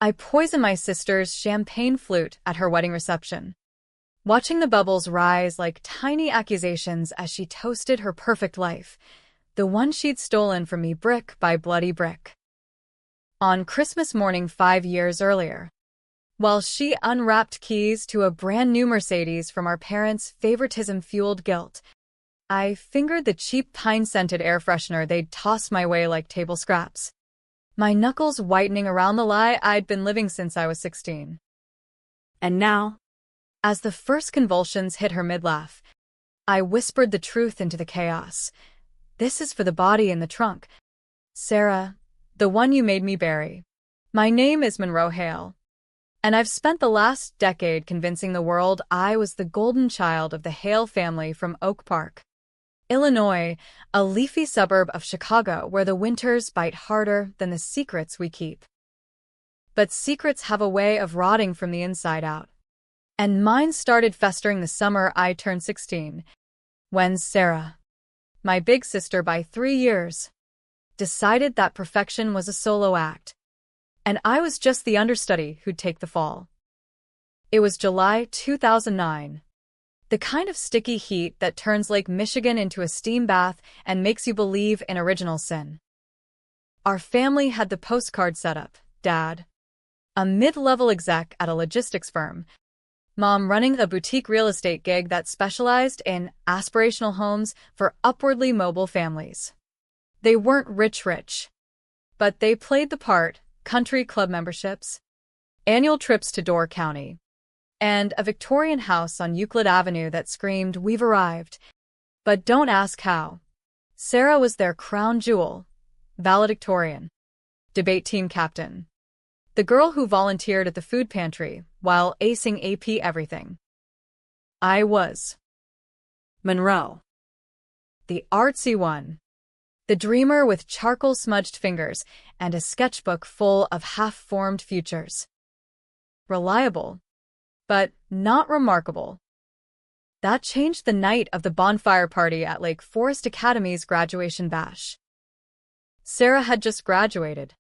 I poisoned my sister's champagne flute at her wedding reception, watching the bubbles rise like tiny accusations as she toasted her perfect life, the one she'd stolen from me brick by bloody brick. On Christmas morning 5 years earlier, while she unwrapped keys to a brand new Mercedes from our parents' favoritism-fueled guilt, I fingered the cheap pine-scented air freshener they'd tossed my way like table scraps, my knuckles whitening around the lie I'd been living since I was 16. And now, as the first convulsions hit her mid-laugh, I whispered the truth into the chaos. This is for the body in the trunk. Sarah, the one you made me bury. My name is Monroe Hale, and I've spent the last decade convincing the world I was the golden child of the Hale family from Oak Park, Illinois, a leafy suburb of Chicago where the winters bite harder than the secrets we keep. But secrets have a way of rotting from the inside out. And mine started festering the summer I turned 16, when Sarah, my big sister by 3 years, decided that perfection was a solo act, and I was just the understudy who'd take the fall. It was July 2009, the kind of sticky heat that turns Lake Michigan into a steam bath and makes you believe in original sin. Our family had the postcard set up, Dad, a mid-level exec at a logistics firm, Mom running a boutique real estate gig that specialized in aspirational homes for upwardly mobile families. They weren't rich, but they played the part: country club memberships, annual trips to Door County, and a Victorian house on Euclid Avenue that screamed, "We've arrived." But don't ask how. Sarah was their crown jewel, valedictorian, debate team captain, the girl who volunteered at the food pantry while acing AP everything. I was Monroe, the artsy one, the dreamer with charcoal-smudged fingers and a sketchbook full of half-formed futures. Reliable, but not remarkable. That changed the night of the bonfire party at Lake Forest Academy's graduation bash. Sarah had just graduated,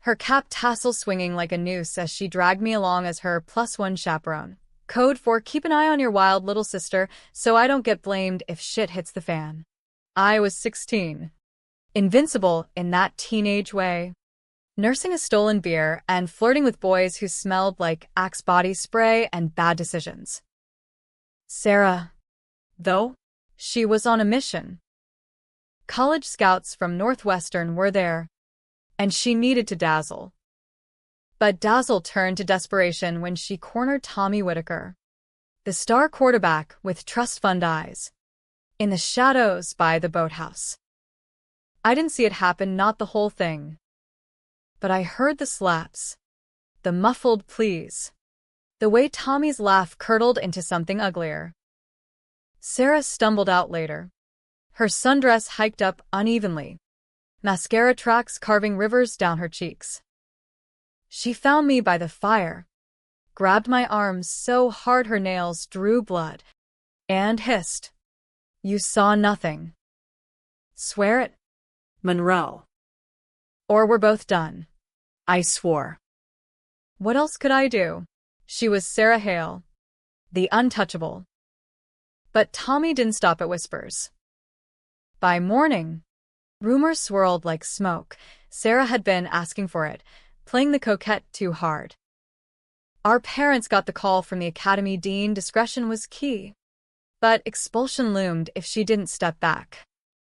her cap tassel swinging like a noose as she dragged me along as her +1 chaperone. Code for keep an eye on your wild little sister so I don't get blamed if shit hits the fan. I was 16. Invincible in that teenage way. Nursing a stolen beer and flirting with boys who smelled like Axe body spray and bad decisions. Sarah, though, she was on a mission. College scouts from Northwestern were there, and she needed to dazzle. But dazzle turned to desperation when she cornered Tommy Whitaker, the star quarterback with trust fund eyes, in the shadows by the boathouse. I didn't see it happen, not the whole thing. But I heard the slaps, the muffled pleas, the way Tommy's laugh curdled into something uglier. Sarah stumbled out later, her sundress hiked up unevenly, mascara tracks carving rivers down her cheeks. She found me by the fire, grabbed my arms so hard her nails drew blood, and hissed, "You saw nothing. Swear it, Monroe. Or we're both done." I swore. What else could I do? She was Sarah Hale, the untouchable. But Tommy didn't stop at whispers. By morning, rumors swirled like smoke. Sarah had been asking for it, playing the coquette too hard. Our parents got the call from the academy dean. Discretion was key, but expulsion loomed if she didn't step back.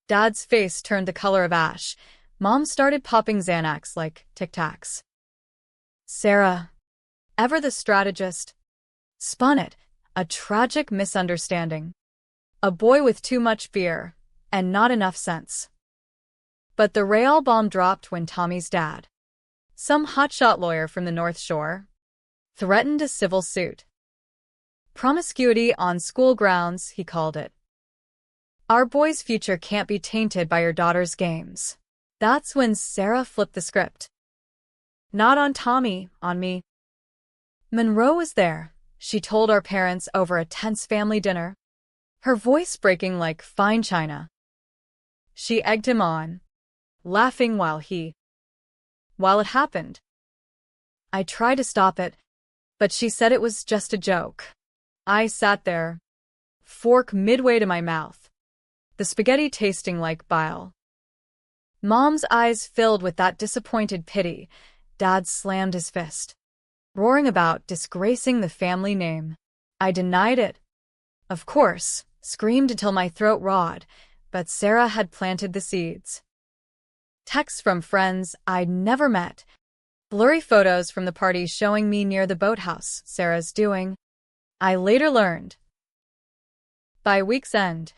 Dad's face turned the color of ash. Mom started popping Xanax like Tic Tacs. Sarah, ever the strategist, spun it, a tragic misunderstanding. A boy with too much beer and not enough sense. But the real bomb dropped when Tommy's dad, some hotshot lawyer from the North Shore, threatened a civil suit. Promiscuity on school grounds, he called it. Our boy's future can't be tainted by your daughter's games. That's when Sarah flipped the script. Not on Tommy, on me. Monroe was there, she told our parents over a tense family dinner, her voice breaking like fine china. She egged him on, laughing while it happened. I tried to stop it, but she said it was just a joke. I sat there, fork midway to my mouth, the spaghetti tasting like bile. Mom's eyes filled with that disappointed pity. Dad slammed his fist, roaring about disgracing the family name. I denied it, of course, screamed until my throat rawed, but Sarah had planted the seeds. Texts from friends I'd never met, blurry photos from the party showing me near the boathouse Sarah's doing. I later learned. By week's end,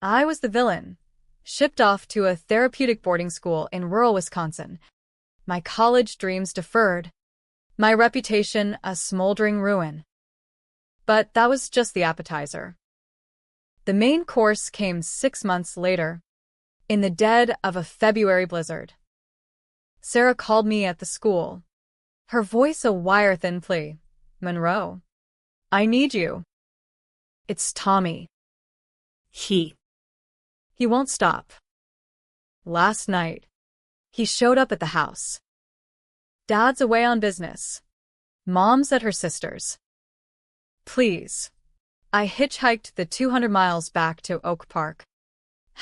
I was the villain, shipped off to a therapeutic boarding school in rural Wisconsin, my college dreams deferred, my reputation a smoldering ruin. But that was just the appetizer. The main course came 6 months later, in the dead of a February blizzard. Sarah called me at the school, her voice a wire-thin plea. "Monroe, I need you." "It's Tommy. He won't stop. Last night, he showed up at the house. Dad's away on business. Mom's at her sister's. Please." I hitchhiked the 200 miles back to Oak Park,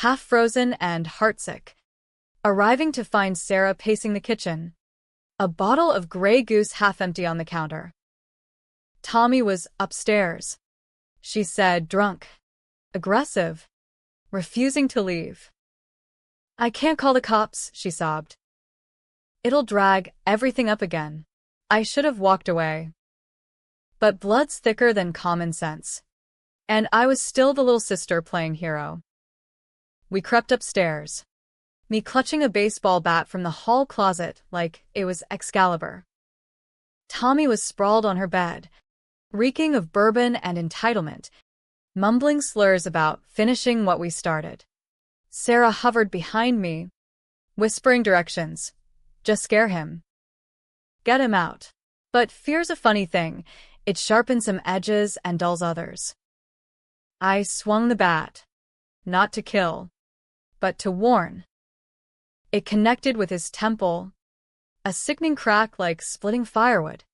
half frozen and heartsick, arriving to find Sarah pacing the kitchen, a bottle of Grey Goose half empty on the counter. Tommy was upstairs, she said, drunk, aggressive, refusing to leave. "I can't call the cops," she sobbed. "It'll drag everything up again." I should have walked away. But blood's thicker than common sense, and I was still the little sister playing hero. We crept upstairs, me clutching a baseball bat from the hall closet like it was Excalibur. Tommy was sprawled on her bed, reeking of bourbon and entitlement, mumbling slurs about finishing what we started. Sarah hovered behind me, whispering directions. "Just scare him. Get him out." But fear's a funny thing. It sharpens some edges and dulls others. I swung the bat, not to kill, but to warn. It connected with his temple, a sickening crack like splitting firewood.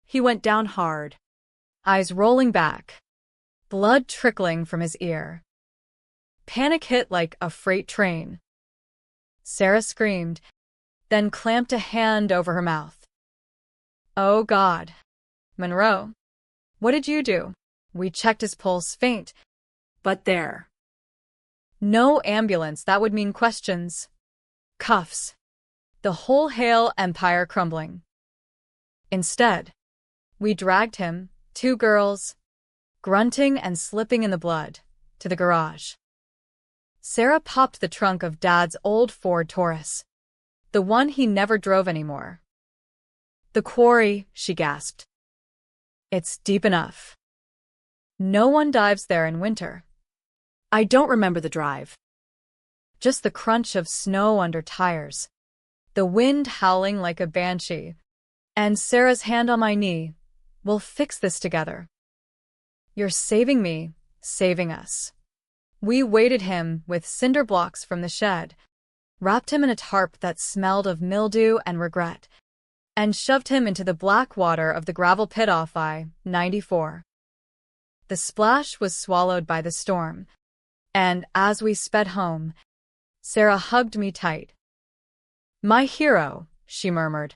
He went down hard, eyes rolling back, blood trickling from his ear. Panic hit like a freight train. Sarah screamed, then clamped a hand over her mouth. "Oh God. Monroe, what did you do?" We checked his pulse, faint, but there. No ambulance, that would mean questions. Cuffs. The whole Hale empire crumbling. Instead, we dragged him, 2 girls, grunting and slipping in the blood, to the garage. Sarah popped the trunk of Dad's old Ford Taurus, the one he never drove anymore. "The quarry," she gasped. "It's deep enough. No one dives there in winter." I don't remember the drive. Just the crunch of snow under tires, the wind howling like a banshee, and Sarah's hand on my knee. "We'll fix this together. You're saving me, saving us." We weighted him with cinder blocks from the shed, wrapped him in a tarp that smelled of mildew and regret, and shoved him into the black water of the gravel pit off I-94. The splash was swallowed by the storm, and as we sped home, Sarah hugged me tight. "My hero," she murmured.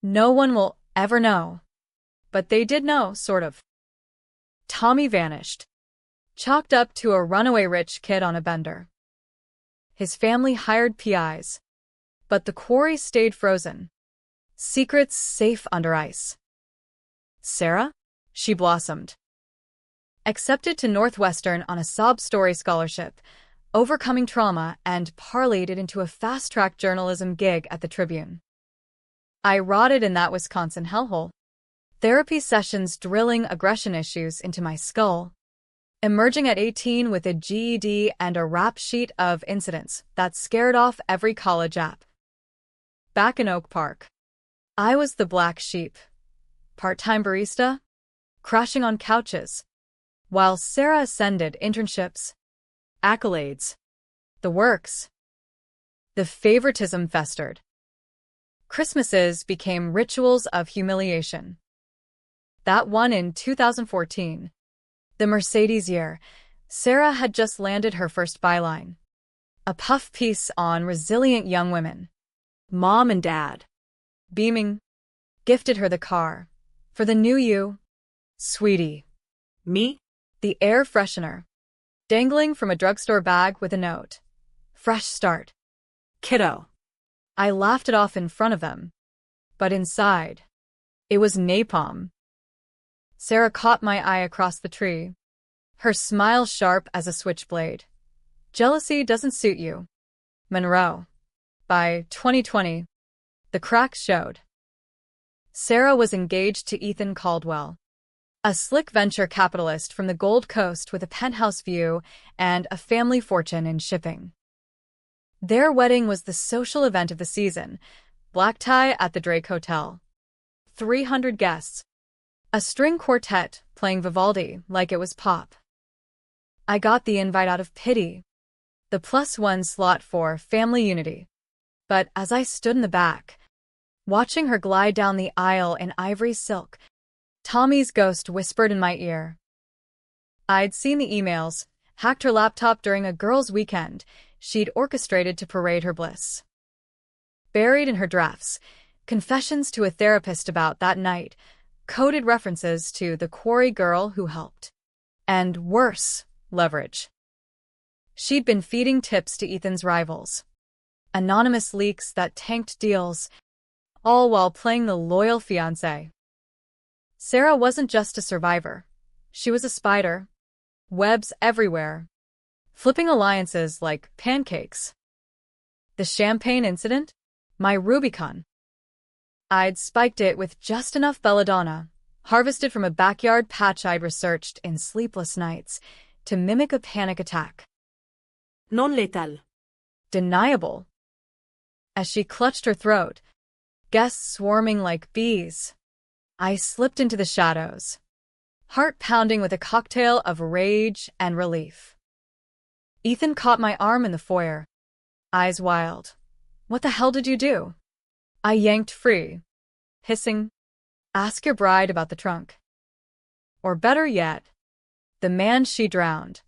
"No one will ever know." But they did know, sort of. Tommy vanished, chalked up to a runaway rich kid on a bender. His family hired PIs, but the quarry stayed frozen. Secrets safe under ice. Sarah? She blossomed. Accepted to Northwestern on a sob story scholarship, overcoming trauma, and parlayed it into a fast-track journalism gig at the Tribune. I rotted in that Wisconsin hellhole. Therapy sessions drilling aggression issues into my skull. Emerging at 18 with a GED and a rap sheet of incidents that scared off every college app. Back in Oak Park, I was the black sheep. Part-time barista, crashing on couches, while Sarah ascended internships, accolades, the works. The favoritism festered. Christmases became rituals of humiliation. That one in 2014, the Mercedes year, Sarah had just landed her first byline. A puff piece on resilient young women. Mom and Dad, beaming, gifted her the car. For the new you, sweetie. Me? The air freshener, dangling from a drugstore bag with a note. Fresh start. Kiddo. I laughed it off in front of them. But inside, it was napalm. Sarah caught my eye across the tree, her smile sharp as a switchblade. Jealousy doesn't suit you, Monroe. By 2020, the cracks showed. Sarah was engaged to Ethan Caldwell, a slick venture capitalist from the Gold Coast with a penthouse view and a family fortune in shipping. Their wedding was the social event of the season, black tie at the Drake Hotel. 300 guests. A string quartet playing Vivaldi like it was pop. I got the invite out of pity, the +1 slot for family unity. But as I stood in the back, watching her glide down the aisle in ivory silk, Tommy's ghost whispered in my ear. I'd seen the emails, hacked her laptop during a girls' weekend she'd orchestrated to parade her bliss. Buried in her drafts, confessions to a therapist about that night, coded references to the quarry girl who helped. And worse, leverage. She'd been feeding tips to Ethan's rivals. Anonymous leaks that tanked deals, all while playing the loyal fiancé. Sarah wasn't just a survivor. She was a spider. Webs everywhere. Flipping alliances like pancakes. The champagne incident? My Rubicon. I'd spiked it with just enough belladonna, harvested from a backyard patch I'd researched in sleepless nights, to mimic a panic attack. Non-lethal. Deniable. As she clutched her throat, guests swarming like bees, I slipped into the shadows, heart pounding with a cocktail of rage and relief. Ethan caught my arm in the foyer, eyes wild. What the hell did you do? I yanked free, hissing, ask your bride about the trunk. Or better yet, the man she drowned.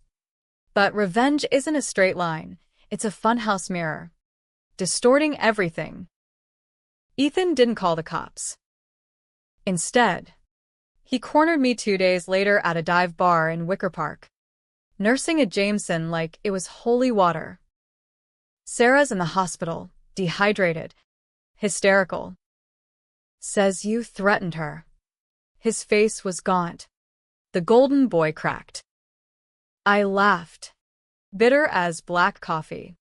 But revenge isn't a straight line, it's a funhouse mirror, distorting everything. Ethan didn't call the cops. Instead, he cornered me 2 days later at a dive bar in Wicker Park, nursing a Jameson like it was holy water. Sarah's in the hospital, dehydrated, hysterical. Says you threatened her. His face was gaunt. The golden boy cracked. I laughed, bitter as black coffee.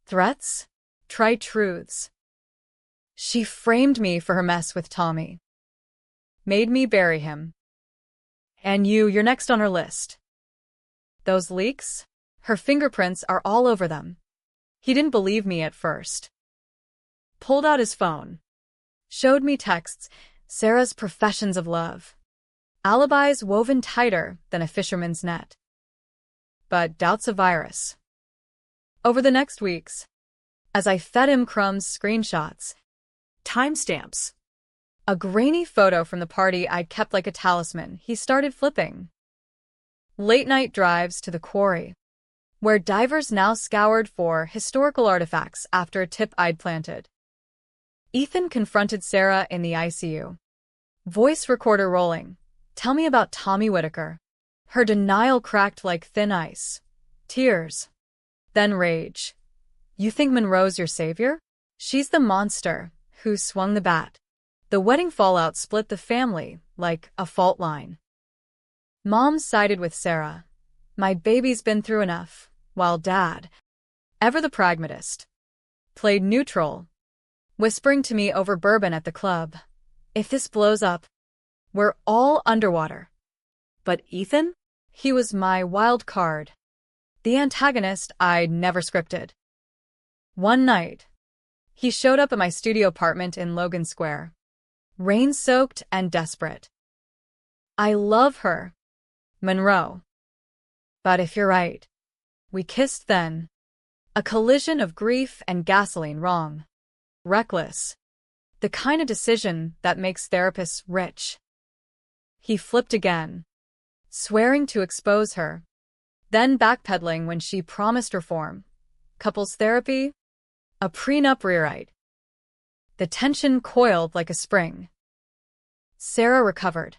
Threats? Trite truths. She framed me for her mess with Tommy. Made me bury him. And you're next on her list. Those leaks? Her fingerprints are all over them. He didn't believe me at first. Pulled out his phone. Showed me texts, Sarah's professions of love. Alibis woven tighter than a fisherman's net. But doubt's a virus. Over the next weeks, as I fed him crumbs screenshots, timestamps, a grainy photo from the party I'd kept like a talisman, he started flipping. Late-night drives to the quarry, where divers now scoured for historical artifacts after a tip I'd planted. Ethan confronted Sarah in the ICU. Voice recorder rolling. Tell me about Tommy Whitaker. Her denial cracked like thin ice. Tears. Then rage. You think Monroe's your savior? She's the monster who swung the bat. The wedding fallout split the family like a fault line. Mom sided with Sarah. My baby's been through enough, while Dad, ever the pragmatist, played neutral, whispering to me over bourbon at the club. If this blows up, we're all underwater. But Ethan? He was my wild card. The antagonist I'd never scripted. One night, he showed up at my studio apartment in Logan Square, rain-soaked and desperate. I love her, Monroe. But if you're right, we kissed then. A collision of grief and gasoline wrong. Reckless. The kind of decision that makes therapists rich. He flipped again, swearing to expose her, then backpedaling when she promised reform. Couples therapy? A prenup rewrite. The tension coiled like a spring. Sarah recovered,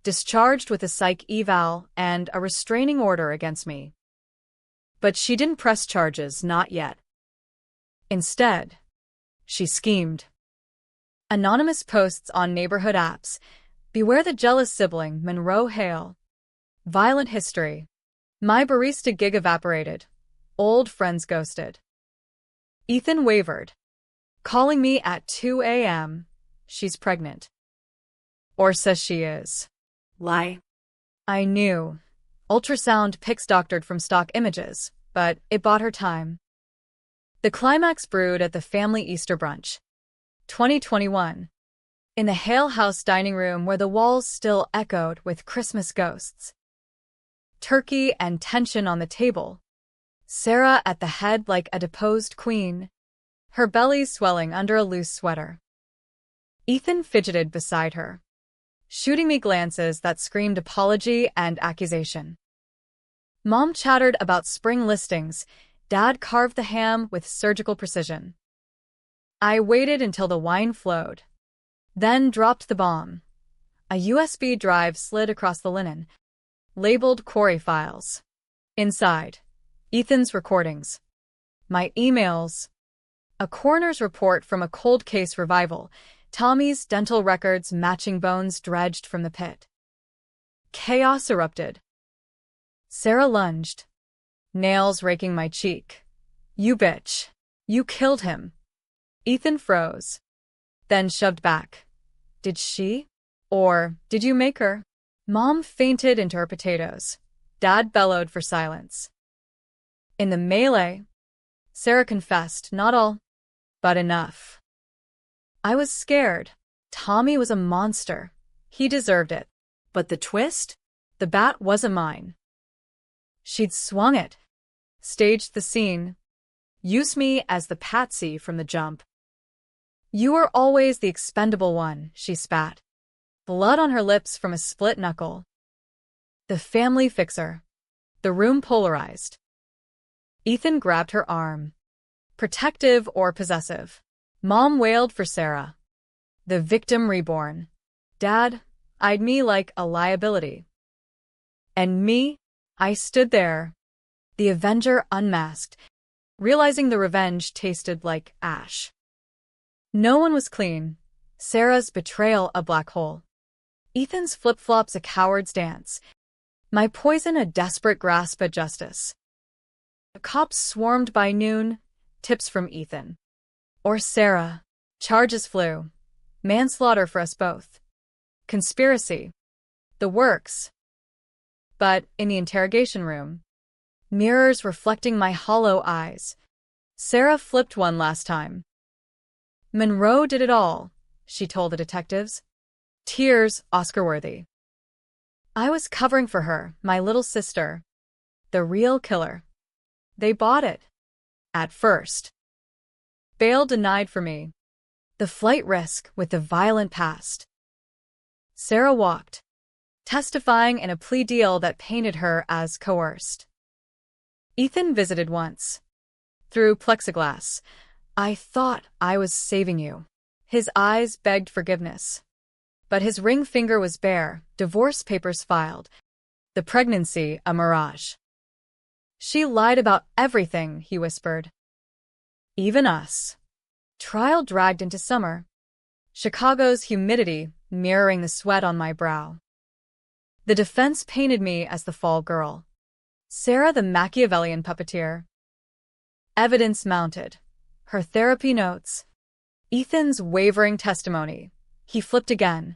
discharged with a psych eval and a restraining order against me. But she didn't press charges, not yet. Instead, she schemed. Anonymous posts on neighborhood apps. Beware the jealous sibling, Monroe Hale. Violent history. My barista gig evaporated. Old friends ghosted. Ethan wavered, calling me at 2 a.m. She's pregnant. Or says she is. Lie. I knew. Ultrasound pics doctored from stock images, but it bought her time. The climax brewed at the family Easter brunch. 2021. In the Hale House dining room where the walls still echoed with Christmas ghosts. Turkey and tension on the table. Sarah at the head like a deposed queen, her belly swelling under a loose sweater. Ethan fidgeted beside her, shooting me glances that screamed apology and accusation. Mom chattered about spring listings. Dad carved the ham with surgical precision. I waited until the wine flowed, then dropped the bomb. A USB drive slid across the linen, labeled quarry files. Inside, Ethan's recordings, my emails, a coroner's report from a cold case revival, Tommy's dental records matching bones dredged from the pit. Chaos erupted. Sarah lunged, nails raking my cheek. You bitch. You killed him. Ethan froze, then shoved back. Did she? Or did you make her? Mom fainted into her potatoes. Dad bellowed for silence. In the melee, Sarah confessed, not all, but enough. I was scared. Tommy was a monster. He deserved it. But the twist? The bat wasn't mine. She'd swung it, staged the scene, used me as the patsy from the jump. You were always the expendable one, she spat, blood on her lips from a split knuckle. The family fixer. The room polarized. Ethan grabbed her arm. Protective or possessive. Mom wailed for Sarah. The victim reborn. Dad eyed me like a liability. And me, I stood there, the avenger unmasked, realizing the revenge tasted like ash. No one was clean. Sarah's betrayal a black hole. Ethan's flip-flops a coward's dance. My poison a desperate grasp at justice. The cops swarmed by noon, tips from Ethan. Or Sarah. Charges flew. Manslaughter for us both. Conspiracy. The works. But in the interrogation room, mirrors reflecting my hollow eyes. Sarah flipped one last time. Monroe did it all, she told the detectives. Tears Oscar-worthy. I was covering for her, my little sister. The real killer. They bought it. At first. Bail denied for me. The flight risk with the violent past. Sarah walked, testifying in a plea deal that painted her as coerced. Ethan visited once. Through plexiglass. I thought I was saving you. His eyes begged forgiveness. But his ring finger was bare, divorce papers filed. The pregnancy a mirage. She lied about everything, he whispered. Even us. Trial dragged into summer. Chicago's humidity mirroring the sweat on my brow. The defense painted me as the fall girl. Sarah the Machiavellian puppeteer. Evidence mounted. Her therapy notes. Ethan's wavering testimony. He flipped again,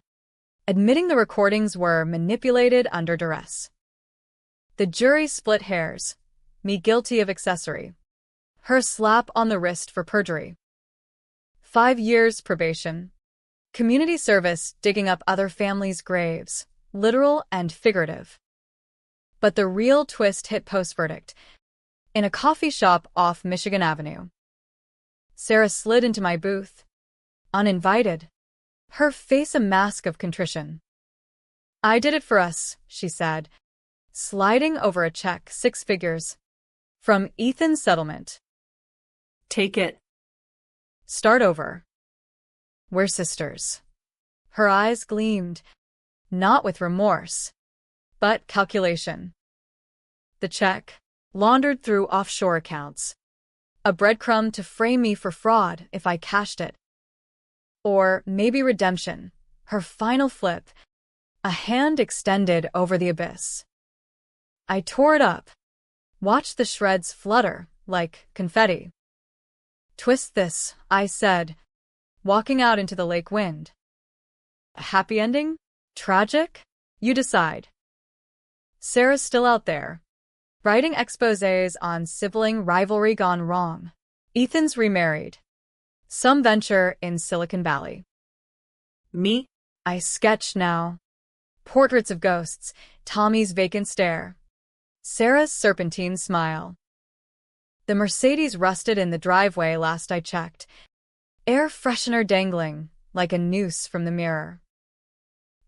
admitting the recordings were manipulated under duress. The jury split hairs. Me guilty of accessory. Her slap on the wrist for perjury. 5 years probation. Community service digging up other families' graves, literal and figurative. But the real twist hit post-verdict. In a coffee shop off Michigan Avenue. Sarah slid into my booth, uninvited, her face a mask of contrition. "I did it for us," she said, sliding over a check 6 figures. "From Ethan's settlement." Take it. "Start over. We're sisters." Her eyes gleamed, not with remorse, but calculation. The check, laundered through offshore accounts. A breadcrumb to frame me for fraud if I cashed it. Or maybe redemption, her final flip, a hand extended over the abyss. I tore it up, watched the shreds flutter like confetti. "Twist this," I said, walking out into the lake wind. A happy ending? Tragic? You decide. Sarah's still out there, writing exposés on sibling rivalry gone wrong. Ethan's remarried. Some venture in Silicon Valley. Me? I sketch now. Portraits of ghosts, Tommy's vacant stare, Sarah's serpentine smile. The Mercedes rusted in the driveway last I checked, air freshener dangling like a noose from the mirror.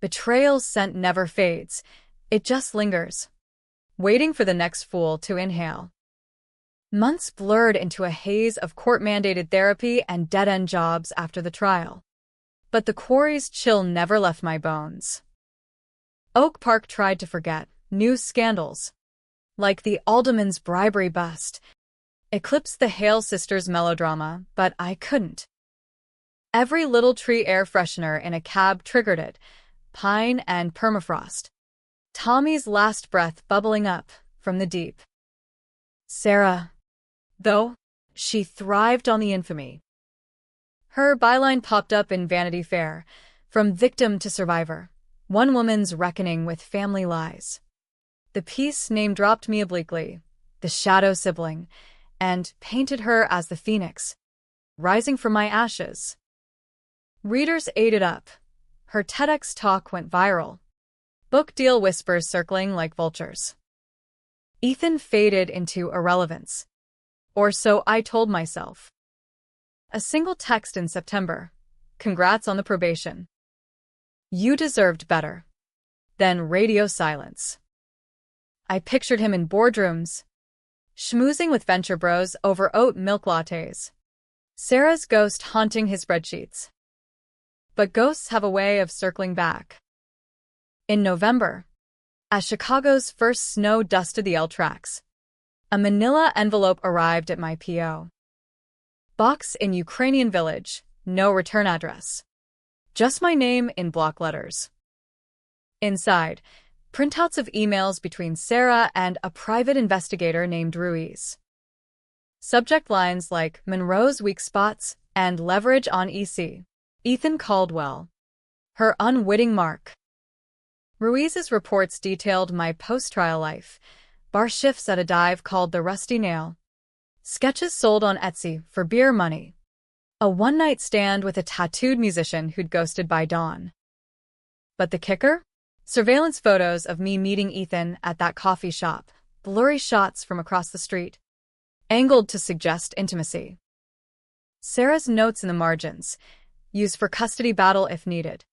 Betrayal's scent never fades, it just lingers, waiting for the next fool to inhale. Months blurred into a haze of court-mandated therapy and dead-end jobs after the trial. But the quarry's chill never left my bones. Oak Park tried to forget new scandals, like the alderman's bribery bust, eclipsed the Hale sisters' melodrama, but I couldn't. Every little tree air freshener in a cab triggered it, pine and permafrost. Tommy's last breath bubbling up from the deep. Sarah, though, she thrived on the infamy. Her byline popped up in Vanity Fair, from victim to survivor, one woman's reckoning with family lies. The piece name-dropped me obliquely, the shadow sibling, and painted her as the phoenix, rising from my ashes. Readers ate it up. Her TEDx talk went viral. Book deal whispers circling like vultures. Ethan faded into irrelevance. Or so I told myself. A single text in September. Congrats on the probation. You deserved better. Then radio silence. I pictured him in boardrooms, schmoozing with venture bros over oat milk lattes. Sarah's ghost haunting his spreadsheets. But ghosts have a way of circling back. In November, as Chicago's first snow dusted the L tracks, a manila envelope arrived at my P.O. box in Ukrainian village, no return address. Just my name in block letters. Inside, printouts of emails between Sarah and a private investigator named Ruiz. Subject lines like Monroe's weak spots and leverage on EC. Ethan Caldwell. Her unwitting mark. Ruiz's reports detailed my post-trial life, bar shifts at a dive called the Rusty Nail, sketches sold on Etsy for beer money, a one-night stand with a tattooed musician who'd ghosted by dawn. But the kicker? Surveillance photos of me meeting Ethan at that coffee shop, blurry shots from across the street, angled to suggest intimacy. Sarah's notes in the margins, used for custody battle if needed.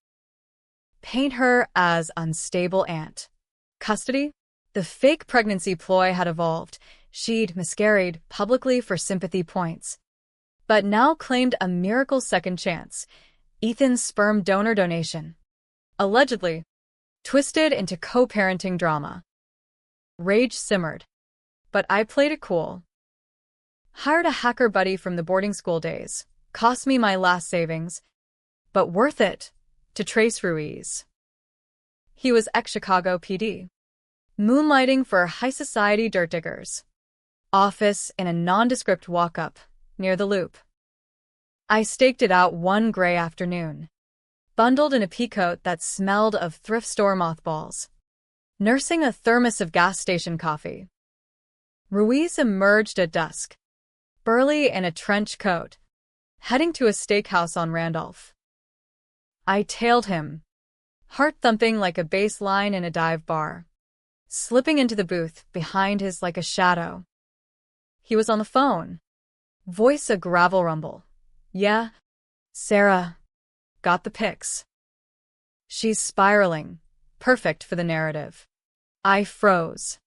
Paint her as unstable aunt. Custody? The fake pregnancy ploy had evolved. She'd miscarried publicly for sympathy points, but now claimed a miracle second chance. Ethan's sperm donor donation. Allegedly, twisted into co-parenting drama. Rage simmered, but I played it cool. Hired a hacker buddy from the boarding school days. Cost me my last savings, but worth it to trace Ruiz. He was ex-Chicago PD, moonlighting for high society dirt diggers. Office in a nondescript walk-up near the Loop. I staked it out one gray afternoon, bundled in a peacoat that smelled of thrift store mothballs, nursing a thermos of gas station coffee. Ruiz emerged at dusk, burly in a trench coat, heading to a steakhouse on Randolph. I tailed him, heart thumping like a bass line in a dive bar, slipping into the booth behind his like a shadow. He was on the phone, voice a gravel rumble. Yeah, Sarah, Got the pics. She's spiraling. Perfect for the narrative. I froze.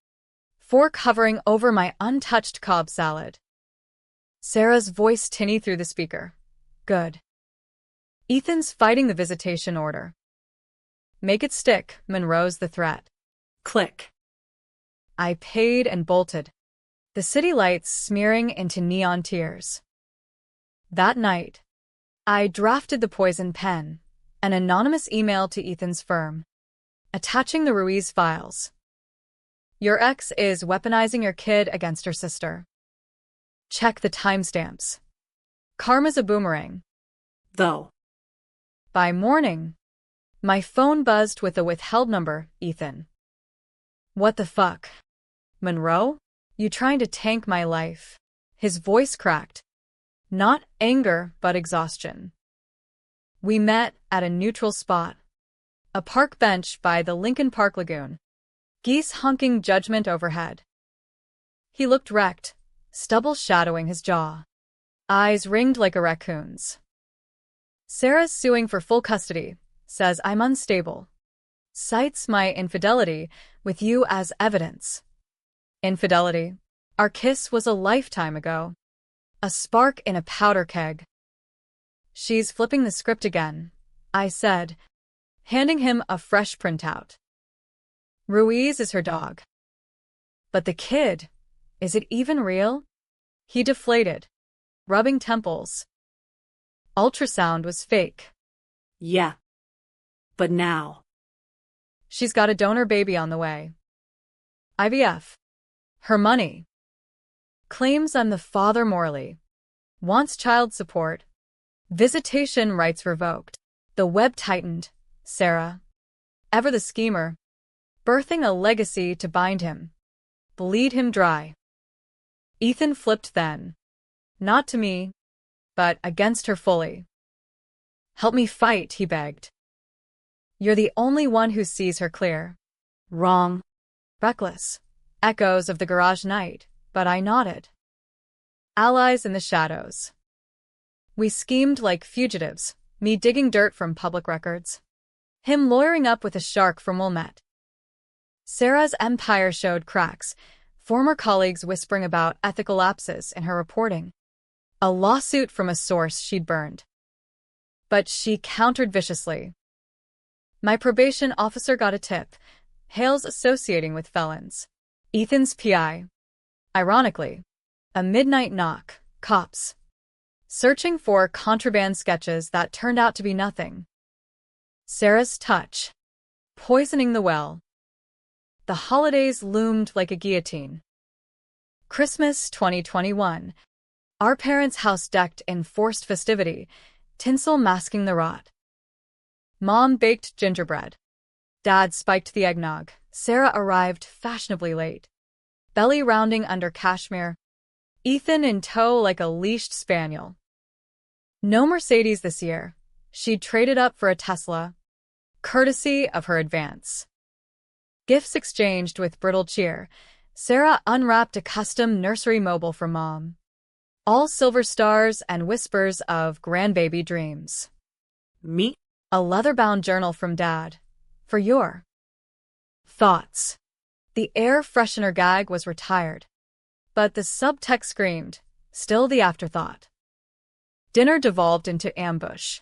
Fork hovering over my untouched Cobb salad. Sarah's voice tinny through the speaker. Good. Ethan's fighting the visitation order. Make it stick, Monroe's the threat. Click. I paid and bolted. The city lights smearing into neon tears. That night, I drafted the poison pen, an anonymous email to Ethan's firm, attaching the Ruiz files. Your ex is weaponizing your kid against her sister. Check the timestamps. Karma's a boomerang. Though. By morning, my phone buzzed with a withheld number, Ethan. What the fuck? Monroe? You trying to tank my life? His voice cracked. Not anger, but exhaustion. We met at a neutral spot. A park bench by the Lincoln Park Lagoon. Geese honking judgment overhead. He looked wrecked, stubble shadowing his jaw. Eyes ringed like a raccoon's. Sarah's suing for full custody, says I'm unstable. Cites my infidelity with you as evidence. Infidelity. Our kiss was a lifetime ago. A spark in a powder keg. She's flipping the script again, I said, handing him a fresh printout. Ruiz is her dog. But the kid, is it even real? He deflated, rubbing temples. Ultrasound was fake. Yeah. But now. She's got a donor baby on the way. IVF. Her money. Claims I'm the father morally. Wants child support. Visitation rights revoked. The web tightened. Sarah. Ever the schemer. Birthing a legacy to bind him. Bleed him dry. Ethan flipped then. Not to me, but against her fully. Help me fight, he begged. You're the only one who sees her clear. Wrong. Reckless. Echoes of the garage night, but I nodded. Allies in the shadows. We schemed like fugitives, me digging dirt from public records. Him lawyering up with a shark from Wilmette. Sarah's empire showed cracks, former colleagues whispering about ethical lapses in her reporting. A lawsuit from a source she'd burned. But she countered viciously. My probation officer got a tip. Hale's associating with felons. Ethan's PI. Ironically, a midnight knock. Cops. Searching for contraband sketches that turned out to be nothing. Sarah's touch. Poisoning the well. The holidays loomed like a guillotine. Christmas 2021. Our parents' house decked in forced festivity, tinsel masking the rot. Mom baked gingerbread. Dad spiked the eggnog. Sarah arrived fashionably late. Belly rounding under cashmere. Ethan in tow like a leashed spaniel. No Mercedes this year. She'd traded up for a Tesla. Courtesy of her advance. Gifts exchanged with brittle cheer. Sarah unwrapped a custom nursery mobile from Mom. All silver stars and whispers of grandbaby dreams. Me? A leather-bound journal from Dad. For your thoughts. The air freshener gag was retired. But the subtext screamed, still the afterthought. Dinner devolved into ambush.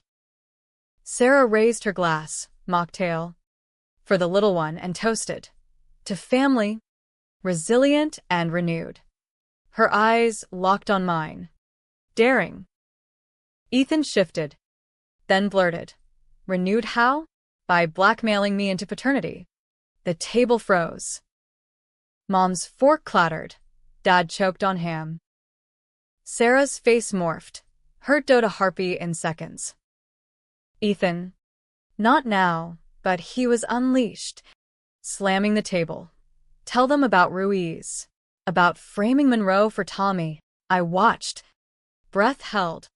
Sarah raised her glass, mocktail, for the little one and toasted. To family, resilient and renewed. Her eyes locked on mine. Daring. Ethan shifted, then blurted. Renewed how? By blackmailing me into paternity. The table froze. Mom's fork clattered. Dad choked on ham. Sarah's face morphed. Hurt Dota harpy in seconds. Ethan. Not now, but he was unleashed. Slamming the table. Tell them about Ruiz. About framing Monroe for Tommy. I watched. Breath held.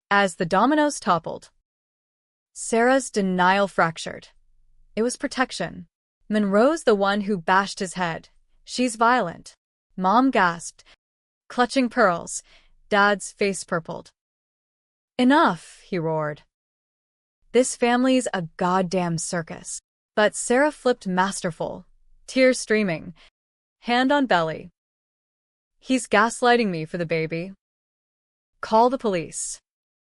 As the dominoes toppled. Sarah's denial fractured. It was protection. Monroe's the one who bashed his head. She's violent. Mom gasped. Clutching pearls. Dad's face purpled. Enough, he roared. This family's a goddamn circus. But Sarah flipped masterful, tears streaming, hand on belly. He's gaslighting me for the baby. Call the police.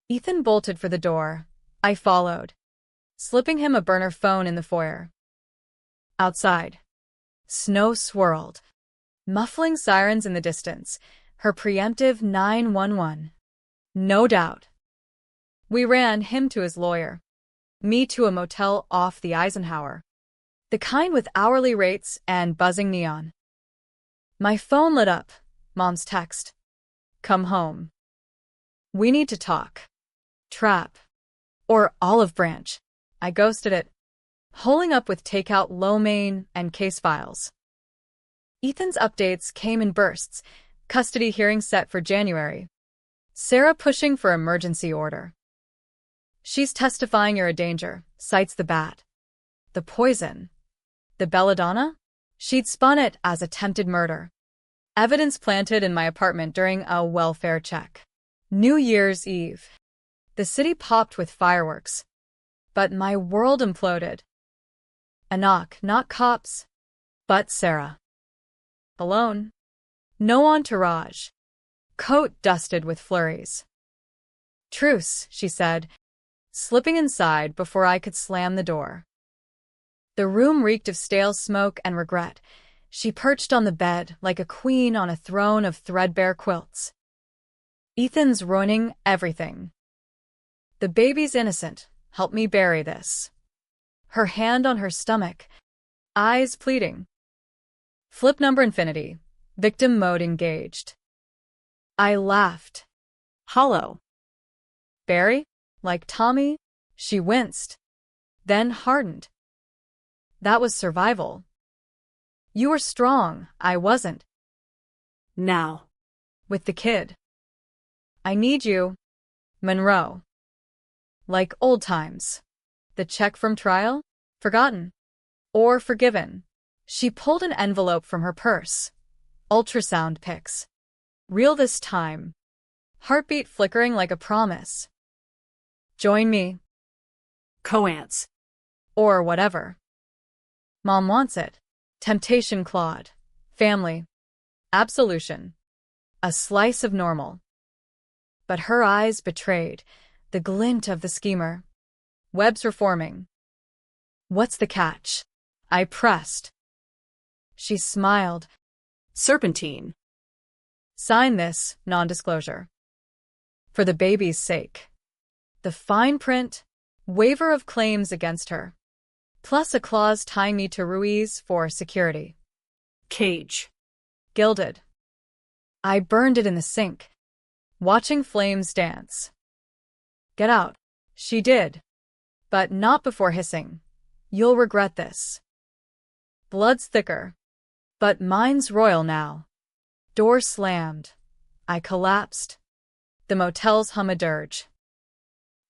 Ethan bolted for the door. I followed, slipping him a burner phone in the foyer. Outside, snow swirled, muffling sirens in the distance, her preemptive 911. No doubt. We ran him to his lawyer, me to a motel off the Eisenhower, the kind with hourly rates and buzzing neon. My phone lit up. Mom's text. Come home. We need to talk. Trap. Or Olive Branch. I ghosted it, holding up with takeout lo mein and case files. Ethan's updates came in bursts. Custody hearing set for January. Sarah pushing for emergency order. She's testifying you're a danger, cites the bat. The poison. The belladonna? She'd spun it as attempted murder. Evidence planted in my apartment during a welfare check. New Year's Eve. The city popped with fireworks. But my world imploded. A knock, not cops, but Sarah. Alone. No entourage. Coat dusted with flurries. Truce, she said, slipping inside before I could slam the door. The room reeked of stale smoke and regret. She perched on the bed like a queen on a throne of threadbare quilts. Ethan's ruining everything. The baby's innocent. Help me bury this. Her hand on her stomach, eyes pleading. Flip number infinity. Victim mode engaged. I laughed. Hollow. Barry? Like Tommy? She winced, then hardened. That was survival. You were strong, I wasn't. Now. With the kid. I need you. Monroe. Like old times. The check from trial? Forgotten. Or forgiven. She pulled an envelope from her purse. Ultrasound pics. Real this time. Heartbeat flickering like a promise. Join me. Coants. Or whatever. Mom wants it. Temptation clawed. Family. Absolution. A slice of normal. But her eyes betrayed the glint of the schemer. Webs were forming. What's the catch? I pressed. She smiled. Serpentine. Sign this, non-disclosure. For the baby's sake. The fine print, waiver of claims against her. Plus a clause tying me to Ruiz for security. Cage. Gilded. I burned it in the sink, watching flames dance. Get out. She did. But not before hissing. You'll regret this. Blood's thicker. But mine's royal now. Door slammed. I collapsed. The motel's hum a dirge.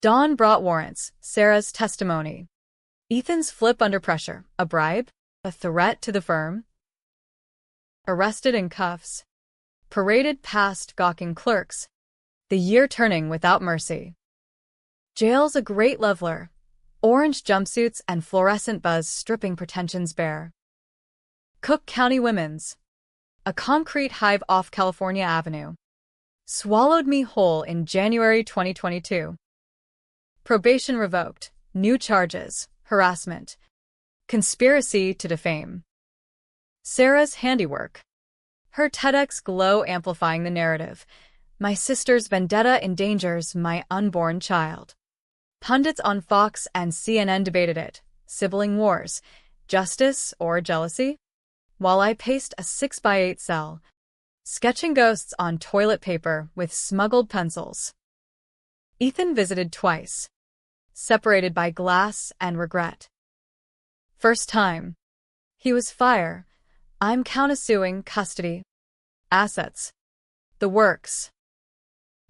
Dawn brought warrants, Sarah's testimony. Ethan's flip under pressure, a bribe, a threat to the firm. Arrested in cuffs. Paraded past gawking clerks. The year turning without mercy. Jail's a great leveler. Orange jumpsuits and fluorescent buzz stripping pretensions bare. Cook County Women's. A concrete hive off California Avenue. Swallowed me whole in January 2022. Probation revoked. New charges. Harassment. Conspiracy to defame. Sarah's handiwork. Her TEDx glow amplifying the narrative. My sister's vendetta endangers my unborn child. Pundits on Fox and CNN debated it. Sibling wars. Justice or jealousy? While I paced a 6x8 cell, sketching ghosts on toilet paper with smuggled pencils. Ethan visited twice, separated by glass and regret. First time. He was fire. I'm countersuing custody. Assets. The works.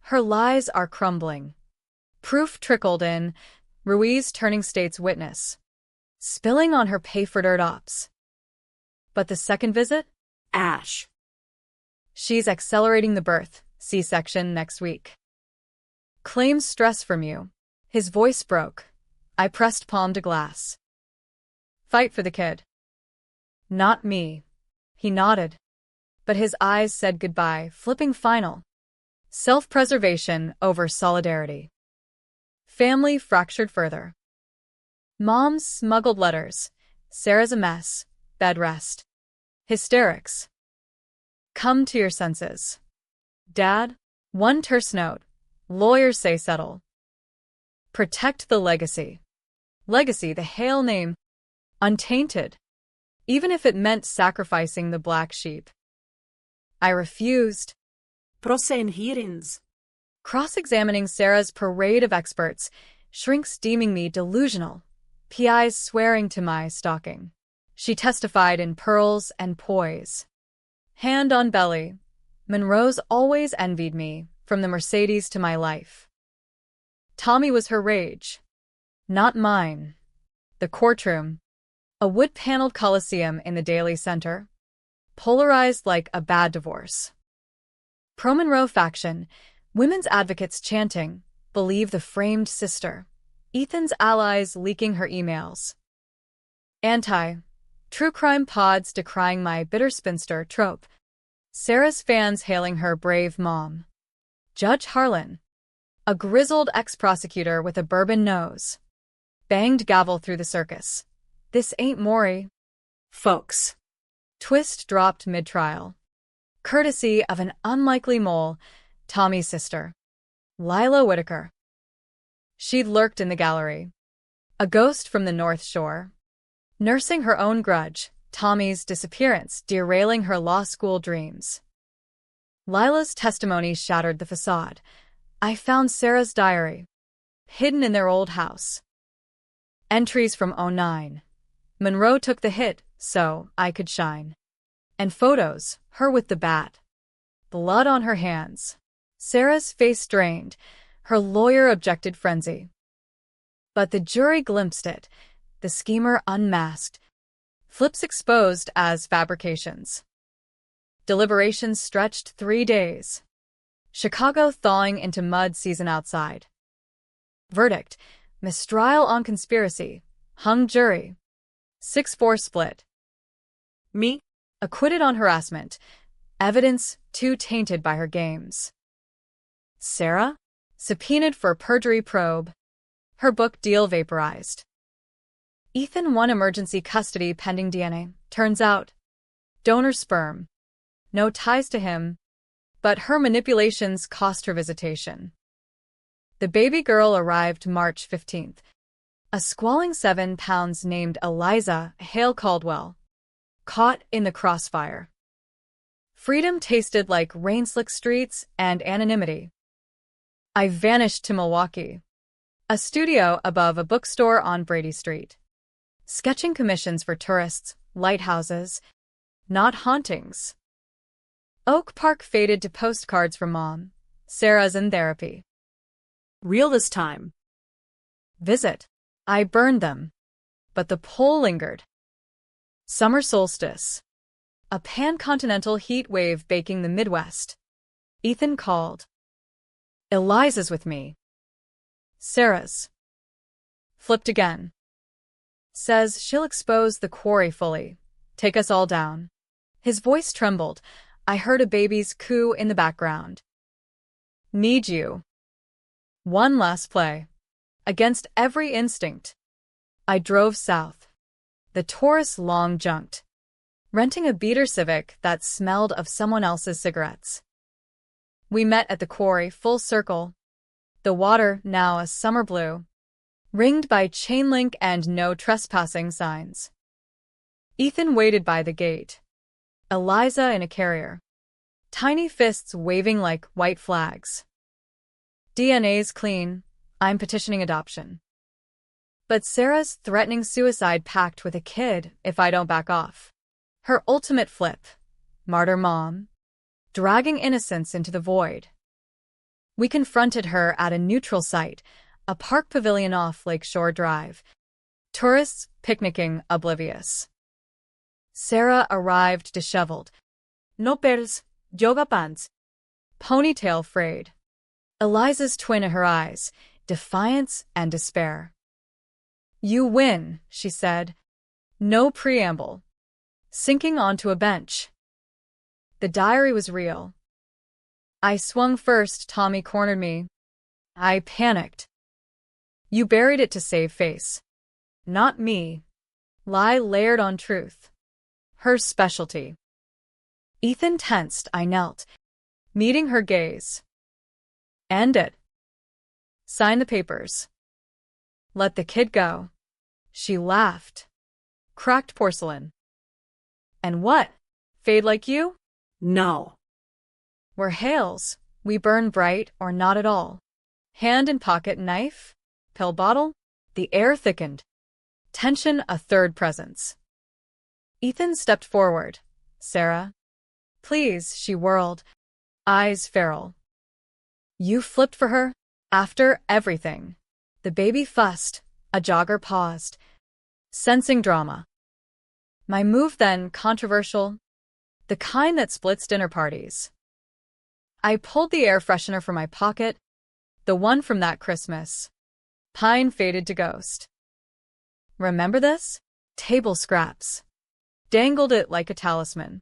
Her lies are crumbling. Proof trickled in, Ruiz turning state's witness, spilling on her pay-for-dirt ops. But the second visit? Ash. She's accelerating the birth, C-section next week. Claims stress from you. His voice broke. I pressed palm to glass. Fight for the kid. Not me. He nodded. But his eyes said goodbye, flipping final. Self-preservation over solidarity. Family fractured further. Mom's smuggled letters. Sarah's a mess. Bed rest. Hysterics. Come to your senses. Dad? One terse note. Lawyers say settle. Protect the legacy. Legacy, the Hale name. Untainted. Even if it meant sacrificing the black sheep. I refused. Prosenhirins. Cross-examining Sarah's parade of experts, shrinks deeming me delusional, PIs swearing to my stalking. She testified in pearls and poise. Hand on belly. Monroe's always envied me, from the Mercedes to my life. Tommy was her rage. Not mine. The courtroom. A wood-paneled coliseum in the Daily Center. Polarized like a bad divorce. Pro-Monroe faction. Women's advocates chanting, believe the framed sister. Ethan's allies leaking her emails. True crime pods decrying my bitter spinster trope. Sarah's fans hailing her brave mom. Judge Harlan. A grizzled ex-prosecutor with a bourbon nose. Banged gavel through the circus. This ain't Maury. Folks. Twist dropped mid-trial. Courtesy of an unlikely mole, Tommy's sister. Lila Whitaker. She'd lurked in the gallery. A ghost from the North Shore. Nursing her own grudge, Tommy's disappearance derailing her law school dreams. Lila's testimony shattered the facade. I found Sarah's diary. Hidden in their old house. Entries from '09. Monroe took the hit, so I could shine. And photos, her with the bat. Blood on her hands. Sarah's face strained. Her lawyer objected frenzy. But the jury glimpsed it. The schemer unmasked. Flips exposed as fabrications. Deliberations stretched 3 days. Chicago thawing into mud season outside. Verdict: mistrial on conspiracy. Hung jury. 6-4 split. Me? Acquitted on harassment. Evidence too tainted by her games. Sarah? Subpoenaed for perjury probe. Her book deal vaporized. Ethan won emergency custody pending DNA. Turns out. Donor sperm. No ties to him. But her manipulations cost her visitation. The baby girl arrived March 15th. A squalling 7 pounds named Eliza Hale Caldwell. Caught in the crossfire. Freedom tasted like rain-slick streets and anonymity. I vanished to Milwaukee. A studio above a bookstore on Brady Street. Sketching commissions for tourists, lighthouses, not hauntings. Oak Park faded to postcards from Mom. Sarah's in therapy. Real this time. Visit. I burned them. But the pole lingered. Summer solstice. A pan-continental heat wave baking the Midwest. Ethan called. Eliza's with me. Sarah's. Flipped again. Says she'll expose the quarry fully. Take us all down. His voice trembled. I heard a baby's coo in the background. Need you. One last play. Against every instinct. I drove south. The Taurus long junked. Renting a beater Civic that smelled of someone else's cigarettes. We met at the quarry full circle. The water now a summer blue. Ringed by chain link and no trespassing signs. Ethan waited by the gate. Eliza in a carrier. Tiny fists waving like white flags. DNA's clean. I'm petitioning adoption. But Sarah's threatening suicide pact with a kid if I don't back off. Her ultimate flip. Martyr mom. Dragging innocence into the void. We confronted her at a neutral site, a park pavilion off Lakeshore Drive. Tourists picnicking oblivious. Sarah arrived disheveled. No pearls, yoga pants. Ponytail frayed. Eliza's twin in her eyes, defiance and despair. You win, she said. No preamble. Sinking onto a bench. The diary was real. I swung first, Tommy cornered me. I panicked. You buried it to save face. Not me. Lie layered on truth. Her specialty. Ethan tensed. I knelt, meeting her gaze. End it. Sign the papers. Let the kid go. She laughed. Cracked porcelain. And what? Fade like you? No. We're Hales. We burn bright or not at all. Hand in pocket knife? Pill bottle? The air thickened. Tension a third presence. Ethan stepped forward. Sarah. Please, she whirled. Eyes feral. You flipped for her? After everything. The baby fussed. A jogger paused. Sensing drama. My move then, controversial. The kind that splits dinner parties. I pulled the air freshener from my pocket. The one from that Christmas. Pine faded to ghost. Remember this? Table scraps. Dangled it like a talisman.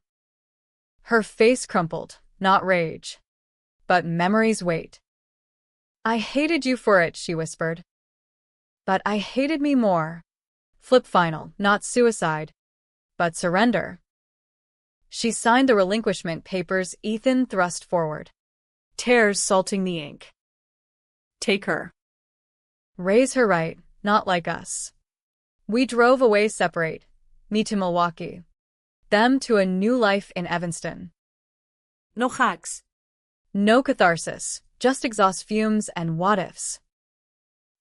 Her face crumpled, not rage, but memory's weight. I hated you for it, she whispered. But I hated me more. Flip final, not suicide, but surrender. She signed the relinquishment papers. Ethan thrust forward. Tears salting the ink. Take her. Raise her right, not like us. We drove away separate, me to Milwaukee. Them to a new life in Evanston. No hacks. No catharsis, just exhaust fumes and what-ifs.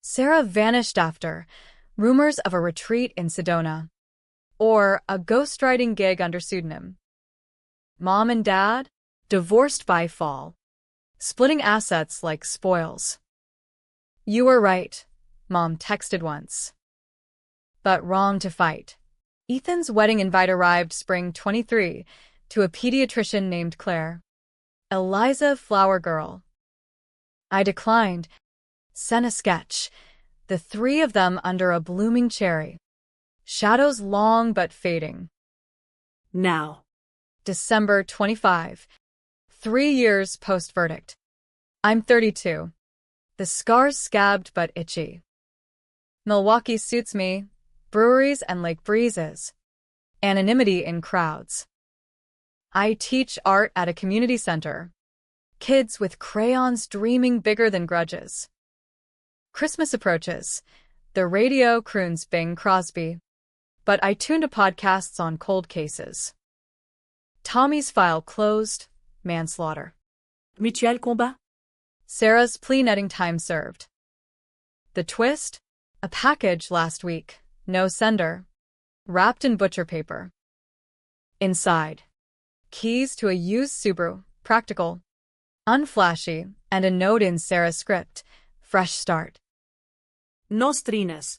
Sarah vanished after rumors of a retreat in Sedona. Or a ghostwriting gig under pseudonym. Mom and Dad, divorced by fall. Splitting assets like spoils. You were right, Mom texted once. But wrong to fight. Ethan's wedding invite arrived spring 23 to a pediatrician named Claire. Eliza Flower Girl. I declined. Sent a sketch. The three of them under a blooming cherry. Shadows long but fading. Now. December 25. 3 years post-verdict. I'm 32. The scars scabbed but itchy. Milwaukee suits me. Breweries and lake breezes. Anonymity in crowds. I teach art at a community center. Kids with crayons dreaming bigger than grudges. Christmas approaches. The radio croons Bing Crosby. But I tune to podcasts on cold cases. Tommy's file closed. Manslaughter. Mutuel combat. Sarah's plea netting time served. The twist? A package last week. No sender. Wrapped in butcher paper. Inside. Keys to a used Subaru. Practical. Unflashy. And a note in Sarah's script. Fresh start. No strines.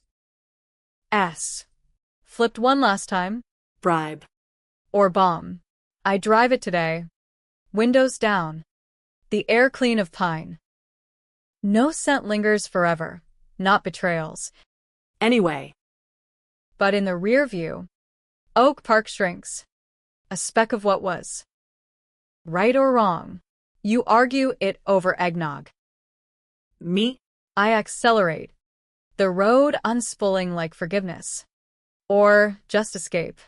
S. Flipped one last time. Bribe. Or bomb. I drive it today. Windows down. The air clean of pine. No scent lingers forever. Not betrayals. Anyway. But in the rear view, Oak Park shrinks. A speck of what was. Right or wrong? You argue it over eggnog. Me? I accelerate. The road unspooling like forgiveness. Or just escape.